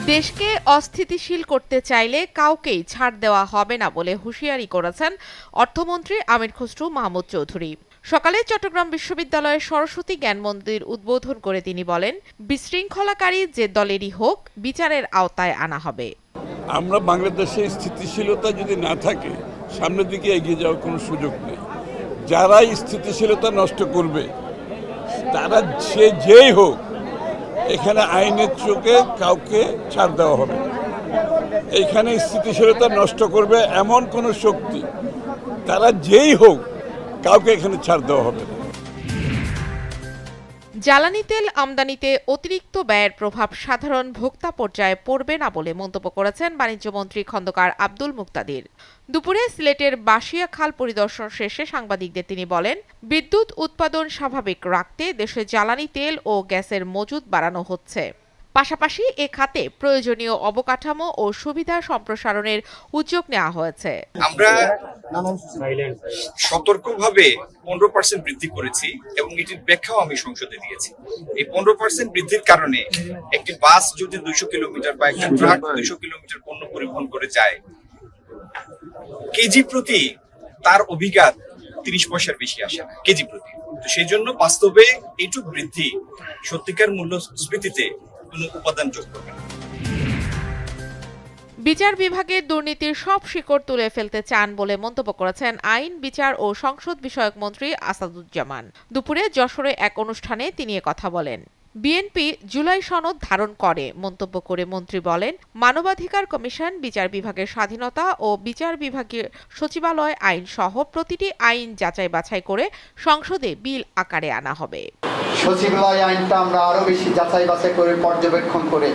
দেশকে অস্থিতিশীল করতে চাইলে কাউকেই ছাড় দেওয়া হবে না বলে হুঁশিয়ারি করেছেন অর্থমন্ত্রী আমির খসরু মাহমুদ চৌধুরী। সকালে চট্টগ্রাম বিশ্ববিদ্যালয়ের সরস্বতী জ্ঞান মন্দির উদ্বোধন করে তিনি বলেন, বিশৃঙ্খলাকারী যে দলেরই হোক বিচারের আওতায় আনা হবে। আমরা বাংলাদেশে স্থিতিশীলতা যদি না থাকে সামনের দিকে এগিয়ে যাওয়ার কোনো সুযোগ নেই। যারা স্থিতিশীলতা নষ্ট করবে তারা সে যেই হোক, এখানে আইনের চোখে কাউকে ছাড় দেওয়া হবে। এখানে স্থিতিশীলতা নষ্ট করবে এমন কোনো শক্তি, তারা যেই হোক, কাউকে এখানে ছাড় দেওয়া হবে না। জ্বালানি তেল আমদানিতে অতিরিক্ত ব্যয়ের প্রভাব সাধারণ ভোক্তা পর্যায়ে পড়বে না বলে মন্তব্য করেছেন বাণিজ্যমন্ত্রী খন্দকার আব্দুল মুক্তাদির। দুপুরে সিলেটের বাসিয়া খাল পরিদর্শন শেষে সাংবাদিকদের তিনি বলেন, বিদ্যুৎ উৎপাদন স্বাভাবিক রাখতে দেশে জ্বালানি তেল ও গ্যাসের মজুদ বাড়ানো হচ্ছে। পাশাপাশি এ খাতে প্রয়োজনীয় অবকাঠামো ও সুবিধা সম্প্রসারণের উদ্যোগ নেওয়া হয়েছে। আমরা সতর্কভাবে 15% বৃদ্ধি করেছি এবং এটির ব্যাখ্যাও আমি সংসদে দিয়েছি। এই 15% বৃদ্ধির কারণে একটি বাস যদি 200 কিলোমিটার বা একটি ট্রাক 200 কিলোমিটার পণ্য পরিবহন করে যায়, কেজি প্রতি তার অভিঘাত 30 পয়সার বেশি আসে না কেজি প্রতি। তো সেই জন্য বাস্তবে এইটুক বৃদ্ধি সত্যিকার মূল্যস্ফীতিতে কোনো উপাদান যোগ করবে না। বিচার বিভাগের দুর্নীতির সব শিকড় তুলে ফেলতে চান বলে মন্তব্য করেছেন আইন, বিচার ও সংসদ বিষয়ক মন্ত্রী আসাদুজ্জামান। দুপুরে যশোরে এক অনুষ্ঠানে তিনি কথা বলেন। বিএনপি জুলাই সনদ ধারণ করে মন্তব্য করে মন্ত্রী বলেন, মানবাধিকার কমিশন, বিচার বিভাগের স্বাধীনতা ও বিচার বিভাগীয় সচিবালয় আইন সহ প্রতিটি আইন যাচাই বাছাই করে সংসদে বিল আকারে আনা হবে। সচিবালয় আইনটা আমরা আরো বেশি যাচাই বাছাই করে পর্যবেক্ষণ করে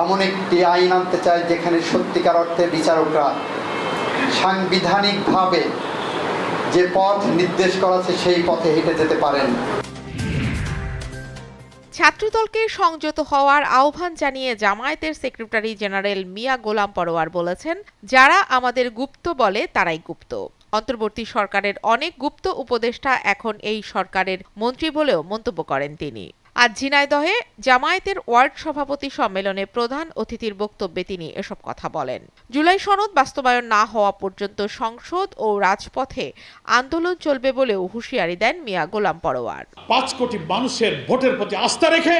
এমন একটি আইন আনতে চাই যেখানে সত্যিকার অর্থে বিচারকরা সাংবিধানিকভাবে যে পথ নির্দেশ করা আছে সেই পথে হেঁটে যেতে পারেন। ছাত্রদলকে সংযত হওয়ার আহ্বান জানিয়ে জামায়াতের সেক্রেটারি জেনারেল মিয়া গোলাম পরোয়ার বলেছেন, যারা আমাদের গুপ্ত বলে তারাই গুপ্ত। অন্তর্বর্তী সরকারের অনেক গুপ্ত উপদেষ্টা এখন এই সরকারের মন্ত্রী বলেও মন্তব্য করেন তিনি। আজ ঝিনাইদহে জামায়াতের ওয়ার্ড সভাপতি সম্মেলনে প্রধান অতিথির বক্তব্যে তিনি এসব কথা বলেন। জুলাই সনদ বাস্তবায়ন না হওয়া পর্যন্ত সংসদ ও রাজপথে আন্দোলন চলবে বলেও হুঁশিয়ারি দেন মিয়া গোলাম পরোয়ার। 5 কোটি মানুষের ভোটের প্রতি আস্থা রেখে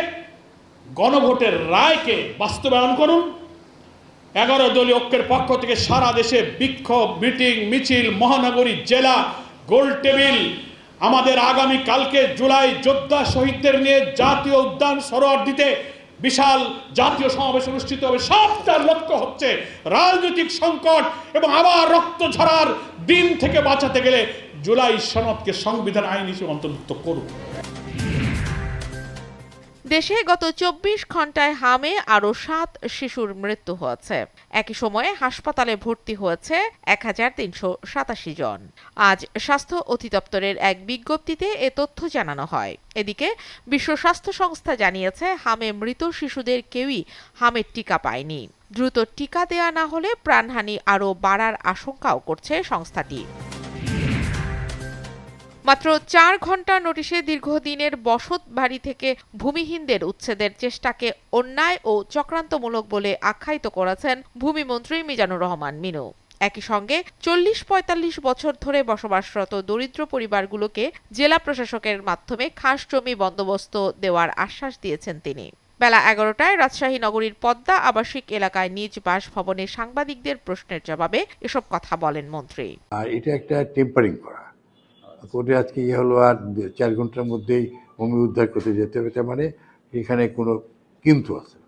গণভোটের রায়কে বাস্তবায়ন করুন। 11 দলীয় ঐক্যের পক্ষ থেকে সারা দেশে বিক্ষোভ, মিটিং, মিছিল, মহানগরী, জেলা, গোল টেবিল, আমাদের আগামী কালকে জুলাই যোদ্ধা শহীদদের নিয়ে জাতীয় উদ্যান সরোয়ার্দিতে বিশাল জাতীয় সমাবেশ অনুষ্ঠিত হবে। সবটার লক্ষ্য হচ্ছে রাজনৈতিক সংকট এবং আবার রক্ত ঝরার দিন থেকে বাঁচাতে গেলে জুলাই সনদকে সংবিধান আইন হিসেবে অন্তর্ভুক্ত করুন। দেশে গত 24 ঘন্টায় হামে আরও 7 শিশুর মৃত্যু হয়েছে। একই সময়ে হাসপাতালে ভর্তি হয়েছে 1387 জন। আজ স্বাস্থ্য অধিদপ্তরের এক বিজ্ঞপ্তিতে এ তথ্য জানানো হয়। এদিকে বিশ্ব স্বাস্থ্য সংস্থা জানিয়েছে, হামে মৃত শিশুদের কেউই হামের টিকা পায়নি। দ্রুত টিকা দেয়া না হলে প্রাণহানি আরও বাড়ার আশঙ্কাও করছে সংস্থাটি। মাত্র 4 ঘন্টা নোটিশে দীর্ঘদিনের বসত বাড়ি থেকে ভূমিহীনদের উচ্ছেদের চেষ্টাকে অন্যায় ও চক্রান্তমূলক বলে আখ্যায়িত করেছেন ভূমিমন্ত্রী মিজানুর রহমান মিনু। একই সঙ্গে 40-45 বছর ধরে বসবাসরত দরিদ্র পরিবারগুলোকে জেলা প্রশাসকের মাধ্যমে খাস জমি বন্দোবস্ত দেওয়ার আশ্বাস দিয়েছেন তিনি। বেলা 11টায় রাজশাহী নগরীর পদ্মা আবাসিক এলাকায় নিজ বাসভবনে সাংবাদিকদের প্রশ্নের জবাবে এসব কথা বলেন মন্ত্রী। আর এটা একটা টেম্পারিং করা, কোর্টে আজকে হলো আর 4 ঘন্টার মধ্যেই ভূমি উদ্ধার করতে যেতে হবে, তার মানে এখানে কোনো কিন্তু আছে।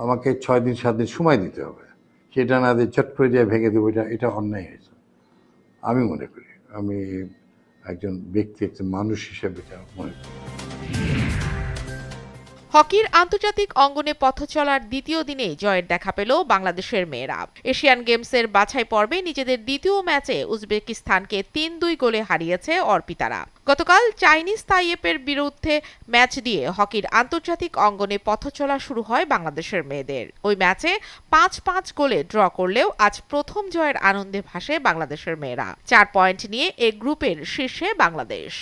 আমাকে 6 দিন 7 দিন সময় দিতে হবে, সেটা না দিয়ে চট করে দিয়ে ভেঙে দেবো, এটা অন্যায় হয়েছে আমি মনে করি। আমি একজন ব্যক্তি, একজন মানুষ হিসেবে এটা মনে করি। হকির আন্তর্জাতিক অঙ্গনে পথ চলার দ্বিতীয় দিনে জয়ের দেখা পেল বাংলাদেশের মেয়েরা। এশিয়ান গেমসের বাছাই পর্বে নিজেদের দ্বিতীয় ম্যাচে উজবেকিস্তানকে 3-2 গোলে হারিয়েছে অর্পিতারা। গতকাল চাইনিজ তাইপের বিরুদ্ধে ম্যাচ দিয়ে হকির আন্তর্জাতিক অঙ্গনে পথ চলা শুরু হয় বাংলাদেশের মেয়েদের। ওই ম্যাচে 5-5 গোলে ড্র করলেও আজ প্রথম জয়ের আনন্দে ভাসে বাংলাদেশের মেয়েরা। 4 পয়েন্ট নিয়ে এ গ্রুপের শীর্ষে বাংলাদেশ।